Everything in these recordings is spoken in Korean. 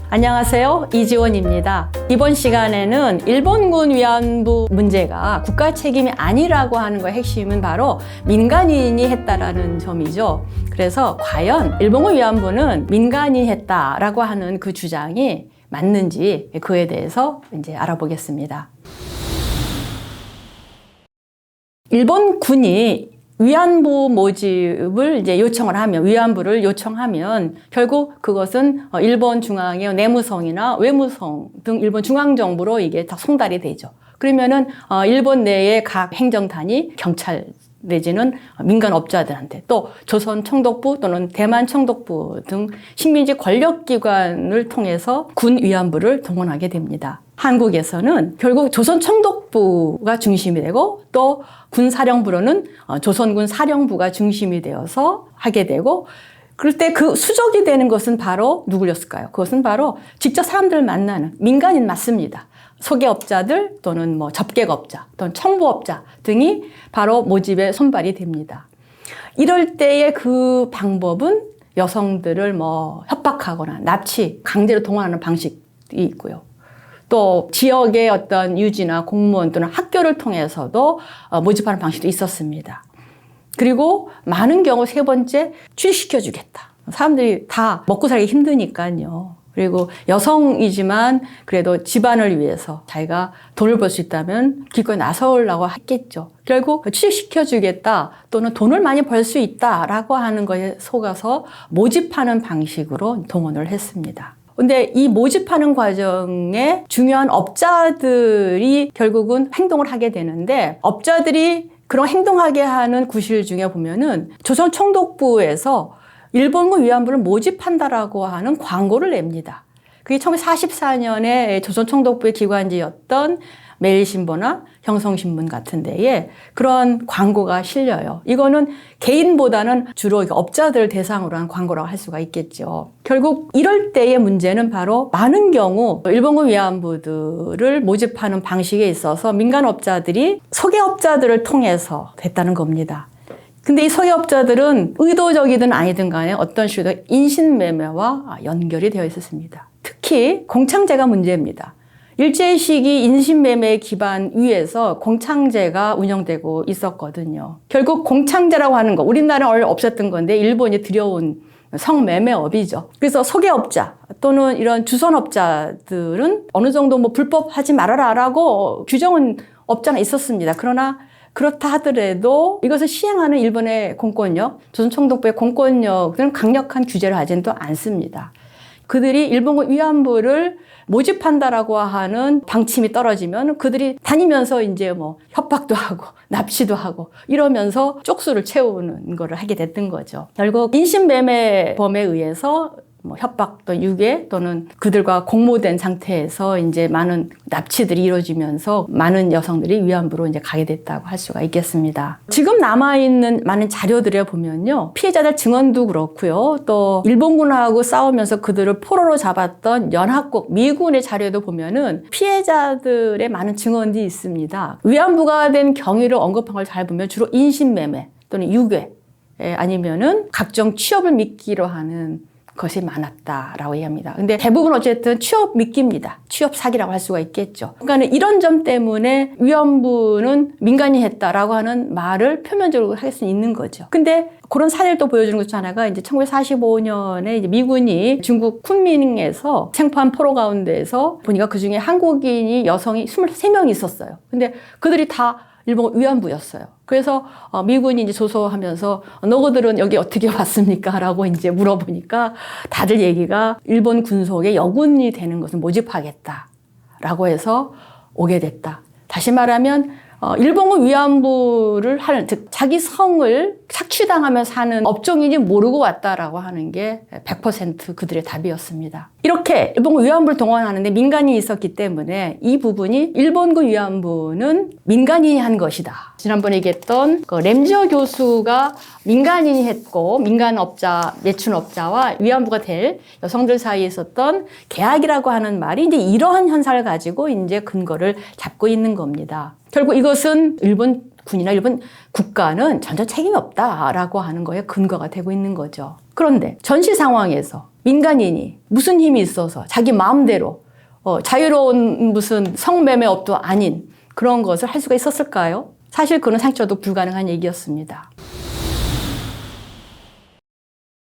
안녕하세요. 이지원입니다. 이번 시간에는 일본군 위안부 문제가 국가 책임이 아니라고 하는 것의 핵심은 바로 민간인이 했다라는 점이죠. 그래서 과연 일본군 위안부는 민간인이 했다라고 하는 그 주장이 맞는지 그에 대해서 이제 알아보겠습니다. 일본 군이 위안부 모집을 이제 위안부를 요청하면 결국 그것은 일본 중앙의 내무성이나 외무성 등 일본 중앙정부로 이게 다 송달이 되죠. 그러면은 일본 내의 각 행정단이 경찰 내지는 민간업자들한테 또 조선 총독부 또는 대만 총독부 등 식민지 권력기관을 통해서 군 위안부를 동원하게 됩니다. 한국에서는 결국 조선 총독부가 중심이 되고 또 군사령부로는 조선군 사령부가 중심이 되어서 하게 되고, 그럴 때 그 수적이 되는 것은 바로 누구였을까요? 그것은 바로 직접 사람들을 만나는 민간인 맞습니다. 소개업자들 또는 접객업자 또는 청부업자 등이 바로 모집에 손발이 됩니다. 이럴 때의 그 방법은 여성들을 협박하거나 납치, 강제로 동원하는 방식이 있고요. 또 지역의 어떤 유지나 공무원 또는 학교를 통해서도 모집하는 방식도 있었습니다. 그리고 많은 경우 세 번째, 취직시켜주겠다. 사람들이 다 먹고 살기 힘드니까요. 그리고 여성이지만 그래도 집안을 위해서 자기가 돈을 벌 수 있다면 기꺼이 나서려고 했겠죠. 결국 취직시켜주겠다 또는 돈을 많이 벌 수 있다라고 하는 거에 속아서 모집하는 방식으로 동원을 했습니다. 근데 이 모집하는 과정에 중요한 업자들이 결국은 행동을 하게 되는데, 업자들이 그런 행동하게 하는 구실 중에 보면은 조선 총독부에서 일본군 위안부를 모집한다라고 하는 광고를 냅니다. 그게 1944년에 조선 총독부의 기관지였던 매일신보나 형성신문 같은 데에 그런 광고가 실려요. 이거는 개인보다는 주로 업자들 대상으로 한 광고라고 할 수가 있겠죠. 결국 이럴 때의 문제는 바로 많은 경우 일본군 위안부들을 모집하는 방식에 있어서 민간업자들이 소개업자들을 통해서 됐다는 겁니다. 근데 이 소개업자들은 의도적이든 아니든 간에 어떤 식으로 인신매매와 연결이 되어 있었습니다. 특히 공창제가 문제입니다. 일제시기 인신매매 기반 위에서 공창제가 운영되고 있었거든요. 결국 공창제라고 하는 거, 우리나라는 원래 없었던 건데 일본이 들여온 성매매업이죠. 그래서 소개업자 또는 이런 주선업자들은 어느 정도 불법하지 말아라라고 규정은 없잖아 있었습니다. 그러나 그렇다 하더라도 이것을 시행하는 일본의 공권력, 조선 총독부의 공권력은 강력한 규제를 하지는 또 않습니다. 그들이 일본군 위안부를 모집한다라고 하는 방침이 떨어지면 그들이 다니면서 이제 협박도 하고 납치도 하고 이러면서 쪽수를 채우는 거를 하게 됐던 거죠. 결국 인신매매범에 의해서 협박 또 유괴 또는 그들과 공모된 상태에서 이제 많은 납치들이 이루어지면서 많은 여성들이 위안부로 이제 가게 됐다고 할 수가 있겠습니다. 지금 남아있는 많은 자료들에 보면요. 피해자들 증언도 그렇고요. 또 일본군하고 싸우면서 그들을 포로로 잡았던 연합국 미군의 자료도 보면은 피해자들의 많은 증언들이 있습니다. 위안부가 된 경위를 언급한 걸 잘 보면 주로 인신매매 또는 유괴 아니면은 각종 취업을 미끼로 하는 것이 많았다라고 얘기합니다. 근데 대부분 어쨌든 취업 미끼입니다. 취업 사기라고 할 수가 있겠죠. 그러니까 이런 점 때문에 위안부는 민간이 했다라고 하는 말을 표면적으로 할 수 있는 거죠. 근데 그런 사례를 또 보여주는 것 중 하나가 이제 1945년에 이제 미군이 중국 쿤밍에서 생포한 포로 가운데에서 보니까 그 중에 한국인이 여성이 23명이 있었어요. 근데 그들이 다 일본 위안부였어요. 그래서 미군이 이제 조소하면서 너희들은 여기 어떻게 왔습니까? 라고 이제 물어보니까 다들 얘기가 일본 군속의 여군이 되는 것을 모집하겠다라고 해서 오게 됐다. 다시 말하면 일본군 위안부를 하는, 즉 자기 성을 착취당하면서 사는 업종인지 모르고 왔다라고 하는 게 100% 그들의 답이었습니다. 이렇게 일본군 위안부를 동원하는데 민간인이 있었기 때문에 이 부분이 일본군 위안부는 민간인이 한 것이다. 지난번에 얘기했던 램저 교수가 민간인이 했고 민간업자, 매춘업자와 위안부가 될 여성들 사이에 있었던 계약이라고 하는 말이 이제 이러한 현상을 가지고 이제 근거를 잡고 있는 겁니다. 결국 이것은 일본 군이나 일본 국가는 전혀 책임이 없다라고 하는 거에 근거가 되고 있는 거죠. 그런데 전시 상황에서 민간인이 무슨 힘이 있어서 자기 마음대로 자유로운 무슨 성매매업도 아닌 그런 것을 할 수가 있었을까요? 사실 그는 상식적으로 불가능한 얘기였습니다.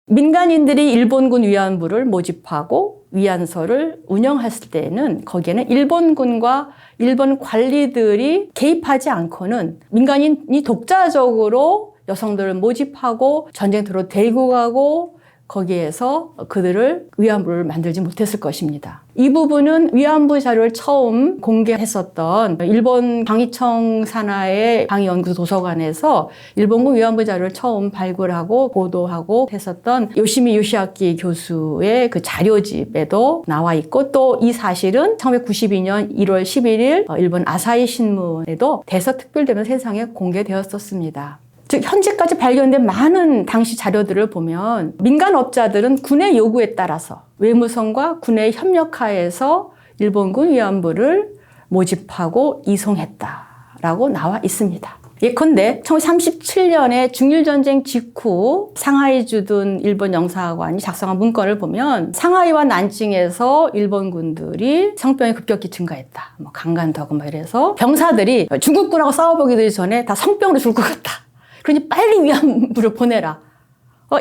민간인들이 일본군 위안부를 모집하고 위안소를 운영했을 때에는 거기에는 일본군과 일본 관리들이 개입하지 않고는 민간인이 독자적으로 여성들을 모집하고 전쟁터로 데리고 가고 거기에서 그들을 위안부를 만들지 못했을 것입니다. 이 부분은 위안부 자료를 처음 공개했었던 일본 방위청 산하의 방위연구 도서관에서 일본군 위안부 자료를 처음 발굴하고 보도하고 했었던 요시미 요시아키 교수의 그 자료집에도 나와 있고 또 이 사실은 1992년 1월 11일 일본 아사히 신문에도 대서특별대면 세상에 공개되었었습니다. 즉 현재까지 발견된 많은 당시 자료들을 보면 민간업자들은 군의 요구에 따라서 외무성과 군의 협력하에서 일본군 위안부를 모집하고 이송했다라고 나와 있습니다. 예컨대 1937년에 중일전쟁 직후 상하이 주둔 일본 영사관이 작성한 문건을 보면 상하이와 난징에서 일본군들이 성병이 급격히 증가했다. 강간도하고 이래서 병사들이 중국군하고 싸워보기 전에 다 성병으로 죽을 것 같다. 그러니 빨리 위안부를 보내라.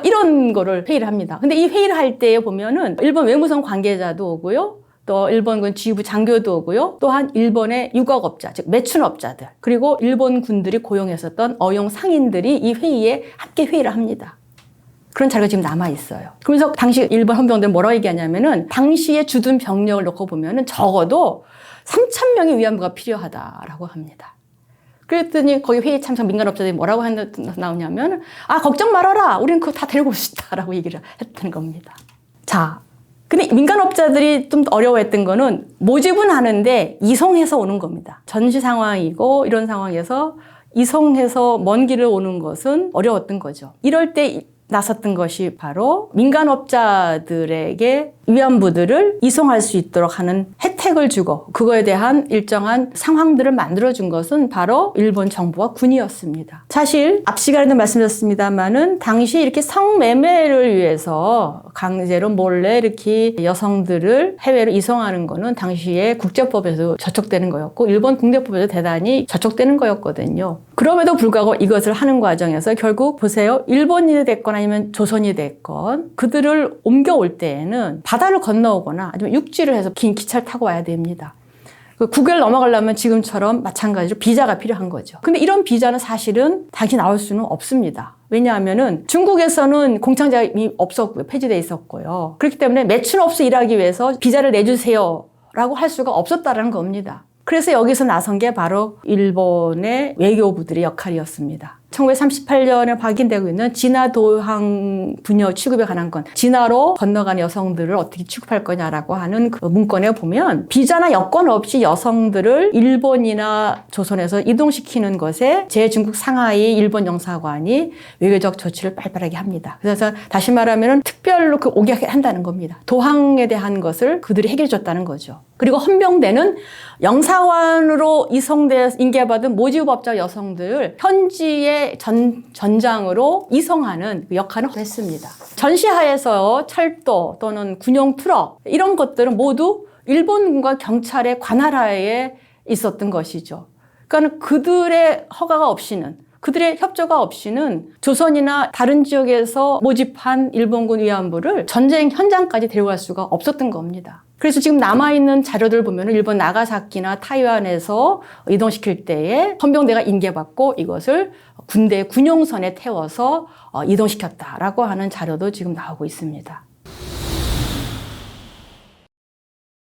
이런 거를 회의를 합니다. 근데 이 회의를 할 때 보면은 일본 외무성 관계자도 오고요. 또 일본군 지휘부 장교도 오고요. 또한 일본의 유곽업자, 즉 매춘업자들, 그리고 일본 군들이 고용했었던 어용 상인들이 이 회의에 함께 회의를 합니다. 그런 자료가 지금 남아 있어요. 그러면서 당시 일본 헌병들은 뭐라고 얘기하냐면은 당시의 주둔 병력을 놓고 보면은 적어도 3,000명의 위안부가 필요하다라고 합니다. 그랬더니 거기 회의 참석 민간업자들이 뭐라고 나오냐면 걱정 말아라. 우리는 그거 다 데리고 올 수 있다라고 얘기를 했던 겁니다. 자, 근데 민간업자들이 좀 어려워했던 거는 모집은 하는데 이송해서 오는 겁니다. 전시 상황이고 이런 상황에서 이송해서 먼 길을 오는 것은 어려웠던 거죠. 이럴 때 나섰던 것이 바로 민간업자들에게 위안부들을 이송할 수 있도록 하는 혜택을 주고 그거에 대한 일정한 상황들을 만들어준 것은 바로 일본 정부와 군이었습니다. 사실 앞 시간에도 말씀드렸습니다마는 당시 이렇게 성매매를 위해서 강제로 몰래 이렇게 여성들을 해외로 이송하는 거는 당시에 국제법에서 저촉되는 거였고 일본 국내법에서 대단히 저촉되는 거였거든요. 그럼에도 불구하고 이것을 하는 과정에서 결국 보세요. 일본인이 됐건 아니면 조선이 됐건 그들을 옮겨올 때에는 바다를 건너오거나 아니면 육지를 해서 긴 기차를 타고 와야 됩니다. 국외를 넘어가려면 지금처럼 마찬가지로 비자가 필요한 거죠. 근데 이런 비자는 사실은 당시 나올 수는 없습니다. 왜냐하면은 중국에서는 공창장이 없었고요. 폐지돼 있었고요. 그렇기 때문에 매춘업소 일하기 위해서 비자를 내주세요 라고 할 수가 없었다는 겁니다. 그래서 여기서 나선 게 바로 일본의 외교부들의 역할이었습니다. 1938년에 확인되고 있는 진화 도항 부녀 취급에 관한 건 진화로 건너간 여성들을 어떻게 취급할 거냐라고 하는 그 문건에 보면 비자나 여권 없이 여성들을 일본이나 조선에서 이동시키는 것에 제중국 상하이 일본 영사관이 외교적 조치를 빨리빨리 합니다. 그래서 다시 말하면 특별로 오게 한다는 겁니다. 도항에 대한 것을 그들이 해결해 줬다는 거죠. 그리고 헌병대는 영사관으로 이송돼 인계받은 모집업자 여성들을 현지의 전장으로 이송하는 역할을 했습니다. 전시하에서 철도 또는 군용 트럭 이런 것들은 모두 일본군과 경찰의 관할하에 있었던 것이죠. 그러니까 그들의 허가가 없이는 그들의 협조가 없이는 조선이나 다른 지역에서 모집한 일본군 위안부를 전쟁 현장까지 데려갈 수가 없었던 겁니다. 그래서 지금 남아있는 자료들 보면 일본 나가사키나 타이완에서 이동시킬 때에 헌병대가 인계받고 이것을 군대 군용선에 태워서 이동시켰다라고 하는 자료도 지금 나오고 있습니다.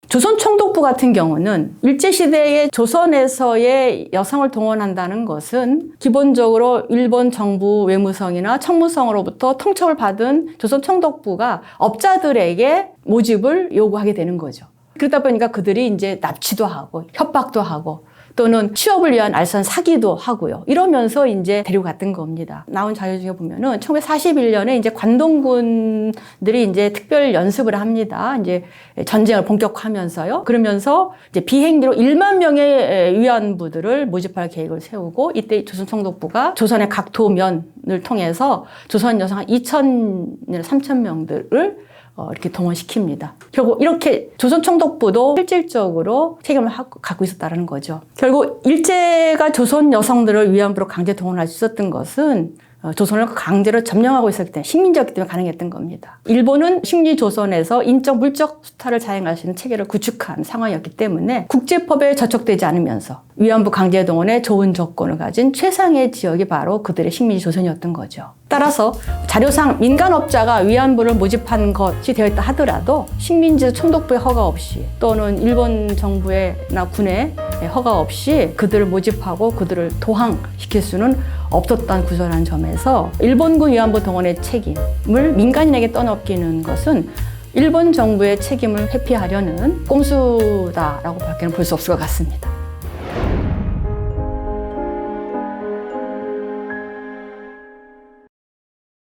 조선 총독부 같은 경우는 일제시대에 조선에서의 여성을 동원한다는 것은 기본적으로 일본 정부 외무성이나 청무성으로부터 통첩을 받은 조선 총독부가 업자들에게 모집을 요구하게 되는 거죠. 그러다 보니까 그들이 이제 납치도 하고 협박도 하고 또는 취업을 위한 알선 사기도 하고요. 이러면서 이제 데리고 갔던 겁니다. 나온 자료 중에 보면은 1941년에 이제 관동군들이 이제 특별 연습을 합니다. 이제 전쟁을 본격화하면서요. 그러면서 이제 비행기로 1만 명의 위안부들을 모집할 계획을 세우고 이때 조선총독부가 조선의 각 도면을 통해서 조선 여성 한 2,000, 3,000명들을 이렇게 동원시킵니다. 결국 이렇게 조선총독부도 실질적으로 책임을 갖고 있었다는 거죠. 결국 일제가 조선 여성들을 위안부로 강제 동원할 수 있었던 것은 조선을 강제로 점령하고 있었기 때문에 식민지였기 때문에 가능했던 겁니다. 일본은 식민 조선에서 인적 물적 수탈을 자행할 수 있는 체계를 구축한 상황이었기 때문에 국제법에 저촉되지 않으면서 위안부 강제 동원에 좋은 조건을 가진 최상의 지역이 바로 그들의 식민지 조선이었던 거죠. 따라서 자료상 민간업자가 위안부를 모집한 것이 되어 있다 하더라도 식민지 총독부의 허가 없이 또는 일본 정부나 군의 허가 없이 그들을 모집하고 그들을 도항시킬 수는 없었던 구조라는 점에서 일본군 위안부 동원의 책임을 민간인에게 떠넘기는 것은 일본 정부의 책임을 회피하려는 꼼수다라고 밖에는 볼 수 없을 것 같습니다.